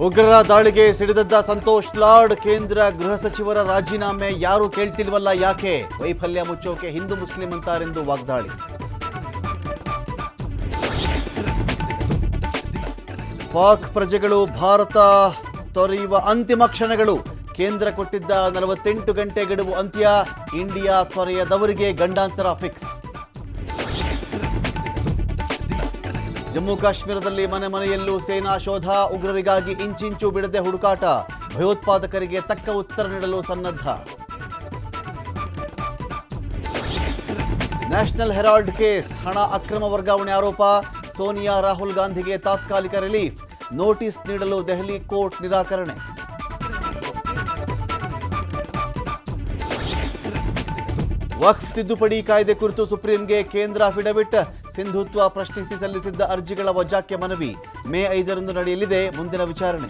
ಉಗ್ರರ ದಾಳಿಗೆ ಸಿಡಿದದ್ದ ಸಂತೋಷ್ ಲಾಡ್. ಕೇಂದ್ರ ಗೃಹ ಸಚಿವರ ರಾಜೀನಾಮೆ ಯಾರು ಕೇಳ್ತಿಲ್ವಲ್ಲ ಯಾಕೆ? ವೈಫಲ್ಯ ಮುಚ್ಚೋಕೆ ಹಿಂದೂ ಮುಸ್ಲಿಂ ಅಂತಾರೆಂದು ವಾಗ್ದಾಳಿ. ಪಾಕ್ ಪ್ರಜೆಗಳು ಭಾರತ ತೊರೆಯುವ ಅಂತಿಮ ಕ್ಷಣಗಳು. ಕೇಂದ್ರ ಕೊಟ್ಟಿದ್ದ 48 ಗಂಟೆ ಗಡುವು ಅಂತ್ಯ. ಇಂಡಿಯಾ ತೊರೆಯದವರಿಗೆ ಗಂಡಾಂತರ ಫಿಕ್ಸ್. ಜಮ್ಮು ಕಾಶ್ಮೀರದಲ್ಲಿ ಮನೆ ಮನೆಯಲ್ಲೂ ಸೇನಾ ಶೋಧ. ಉಗ್ರರಿಗಾಗಿ ಇಂಚಿಂಚು ಬಿಡದೆ ಹುಡುಕಾಟ. ಭಯೋತ್ಪಾದಕರಿಗೆ ತಕ್ಕ ಉತ್ತರ ನೀಡಲು ಸನ್ನದ್ಧ. National Herald case. ಹಣ ಅಕ್ರಮ ವರ್ಗಾವಣೆ ಆರೋಪ. ಸೋನಿಯಾ ರಾಹುಲ್ ಗಾಂಧಿಗೆ ತಾತ್ಕಾಲಿಕ ರಿಲೀಫ್. ನೋಟಿಸ್ ನೀಡಲು ದೆಹಲಿ ಕೋರ್ಟ್ ನಿರಾಕರಣೆ. ವಕ್ಫ್ ತಿದ್ದುಪಡಿ ಕಾಯ್ದೆ ಕುರಿತು ಸುಪ್ರೀಂಗೆ ಕೇಂದ್ರ ಅಫಿಡವಿಟ್. ಸಿಂಧುತ್ವ ಪ್ರಶ್ನಿಸಿ ಸಲ್ಲಿಸಿದ್ದ ಅರ್ಜಿಗಳ ವಜಾಕ್ಕೆ ಮನವಿ. ಮೇ 5ರಂದು ನಡೆಯಲಿದೆ ಮುಂದಿನ ವಿಚಾರಣೆ.